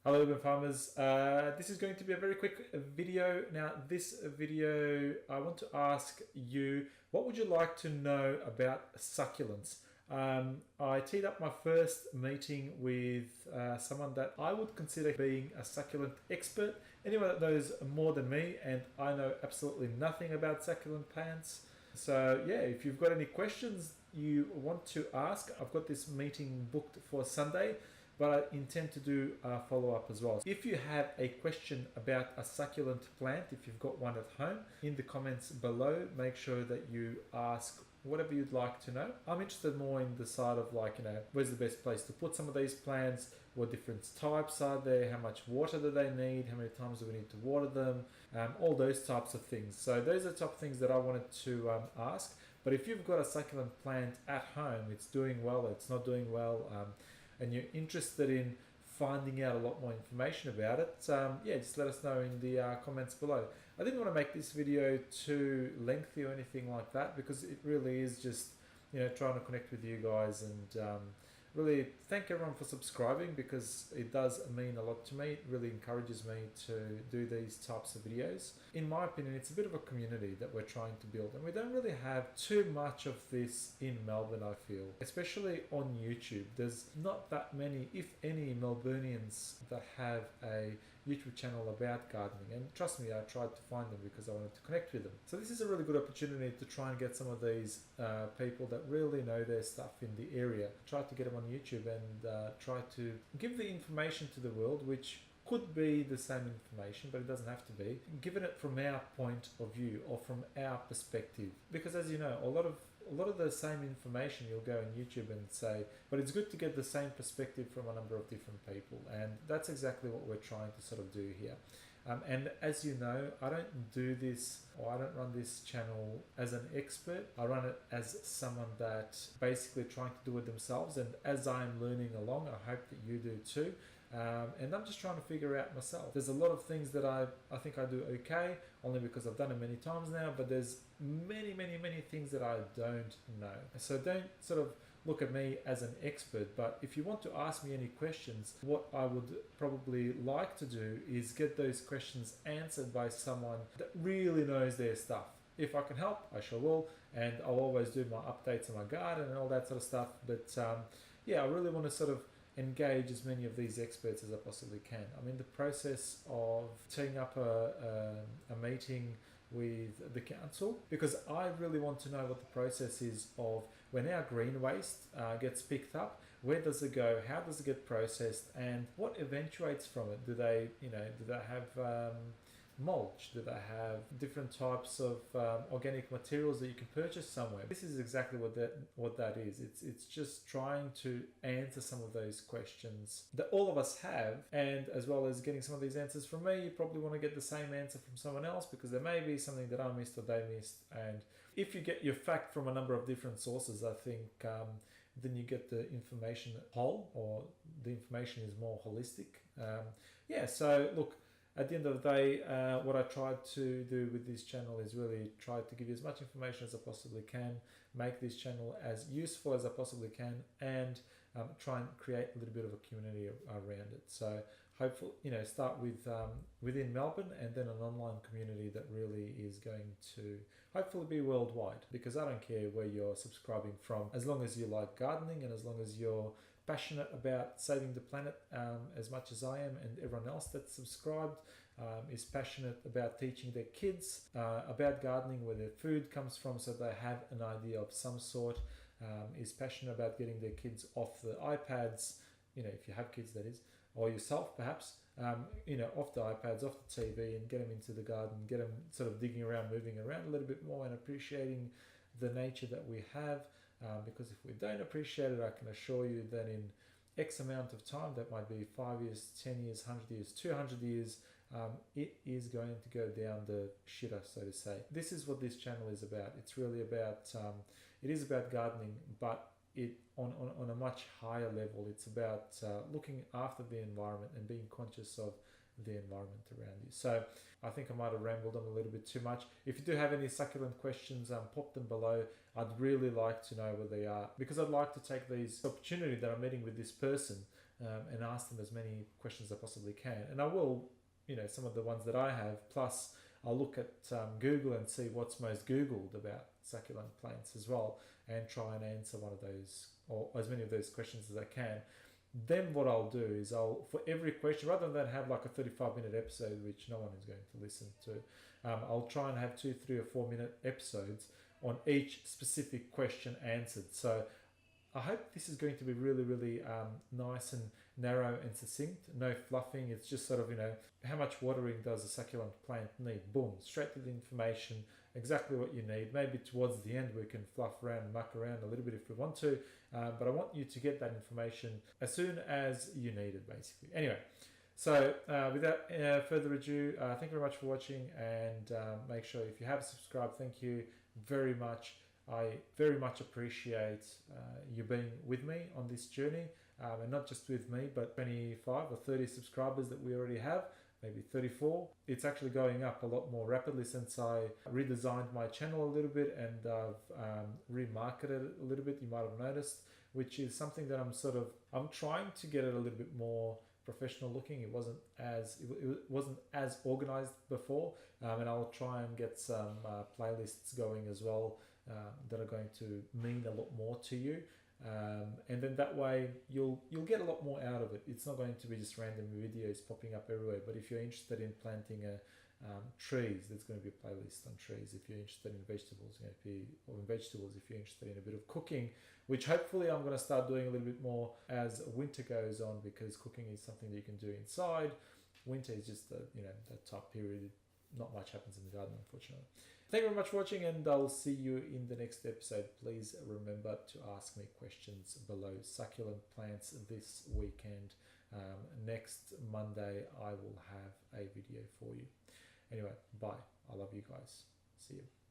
Hello urban farmers, this is going to be a very quick video. Now this video I want to ask you, what would you like to know about succulents? I teed up my first meeting with someone that I would consider being a succulent expert, anyone that knows more than me, and I know absolutely nothing about succulent plants. So yeah, if you've got any questions you want to ask, I've got this meeting booked for Sunday, but I intend to do a follow-up as well. If you have a question about a succulent plant, if you've got one at home, in the comments below, make sure that you ask whatever you'd like to know. I'm interested more in the side of where's the best place to put some of these plants, what different types are there, how much water do they need, how many times do we need to water them, all those types of things. So those are the top things that I wanted to ask. But if you've got a succulent plant at home, it's doing well, it's not doing well, and you're interested in finding out a lot more information about it, yeah, just let us know in the comments below. I didn't want to make this video too lengthy or anything like that, because it really is just, trying to connect with you guys and really thank everyone for subscribing, because it does mean a lot to me. It really encourages me to do these types of videos. In my opinion, it's a bit of a community that we're trying to build, and we don't really have too much of this in Melbourne, I feel, especially on YouTube. There's not that many, if any, Melburnians that have a YouTube channel about gardening, and trust me, I tried to find them because I wanted to connect with them. So this is a really good opportunity to try and get some of these people that really know their stuff in the area, try to get them on YouTube and try to give the information to the world, which could be the same information, but it doesn't have to be, given it from our point of view or from our perspective. Because as you know, a lot of the same information you'll go on YouTube and say, but it's good to get the same perspective from a number of different people, and that's exactly what we're trying to sort of do here. And as you know, I don't do this, or I don't run this channel as an expert. I run it as someone that basically trying to do it themselves, and as I'm learning along, I hope that you do too. And I'm just trying to figure out myself. There's a lot of things that I think I do okay, only because I've done it many times now, but there's many things that I don't know. So don't sort of look at me as an expert, but if you want to ask me any questions, what I would probably like to do is get those questions answered by someone that really knows their stuff. If I can help, I sure will, and I'll always do my updates on my garden and all that sort of stuff. But yeah, I really want to sort of engage as many of these experts as I possibly can. I'm in the process of teeing up a meeting with the council, because I really want to know what the process is of when our green waste gets picked up. Where does it go? How does it get processed? And what eventuates from it? Do they have mulch? Do they have different types of organic materials that you can purchase somewhere? This is exactly what that is. It's just trying to answer some of those questions that all of us have, and as well as getting some of these answers from me, you probably want to get the same answer from someone else, because there may be something that I missed or they missed. And if you get your fact from a number of different sources, I think then you get the information whole, or the information is more holistic. Yeah, so look, at the end of the day, what I tried to do with this channel is really try to give you as much information as I possibly can, make this channel as useful as I possibly can, and try and create a little bit of a community around it. So hopefully, start with within Melbourne, and then an online community that really is going to hopefully be worldwide, because I don't care where you're subscribing from, as long as you like gardening and as long as you're passionate about saving the planet as much as I am, and everyone else that's subscribed is passionate about teaching their kids about gardening, where their food comes from, so they have an idea of some sort, is passionate about getting their kids off the iPads, if you have kids that is, or yourself perhaps, off the iPads, off the TV, and get them into the garden, get them sort of digging around, moving around a little bit more, and appreciating the nature that we have, because if we don't appreciate it, I can assure you that in X amount of time, that might be 5 years, 10 years, 100 years, 200 years, it is going to go down the shitter, so to say. This is what this channel is about. It's really about, it is about gardening, but it on a much higher level. It's about looking after the environment and being conscious of the environment around you. So I think I might have rambled on a little bit too much. If you do have any succulent questions, pop them below. I'd really like to know where they are, because I'd like to take this opportunity that I'm meeting with this person and ask them as many questions as I possibly can. And I will, some of the ones that I have, plus I'll look at Google and see what's most Googled about succulent plants as well, and try and answer one of those, or as many of those questions as I can. Then what I'll do is for every question, rather than have like a 35-minute episode, which no one is going to listen to, I'll try and have 2, 3 or 4-minute episodes on each specific question answered. So I hope this is going to be really, really nice and narrow and succinct. No fluffing. It's just sort of, how much watering does a succulent plant need? Boom, straight to the information, exactly what you need. Maybe towards the end we can fluff around and muck around a little bit if we want to, but I want you to get that information as soon as you need it, basically. Anyway, so without further ado, thank you very much for watching, and make sure if you have subscribed, thank you very much. I very much appreciate you being with me on this journey, and not just with me, but 25 or 30 subscribers that we already have, maybe 34. It's actually going up a lot more rapidly since I redesigned my channel a little bit, and I've remarketed it a little bit, you might have noticed, which is something that I'm trying to get it a little bit more professional looking. It wasn't as organized before, and I'll try and get some playlists going as well that are going to mean a lot more to you, and then that way you'll get a lot more out of it. It's not going to be just random videos popping up everywhere, but if you're interested in planting trees, there's going to be a playlist on trees. If you're interested in vegetables, if you're interested in a bit of cooking, which hopefully I'm going to start doing a little bit more as winter goes on, because cooking is something that you can do inside. Winter is just the tough period. Not much happens in the garden, unfortunately. Thank you very much for watching, and I'll see you in the next episode. Please remember to ask me questions below succulent plants this weekend. Next Monday I will have a video for you. Anyway, bye. I love you guys. See you.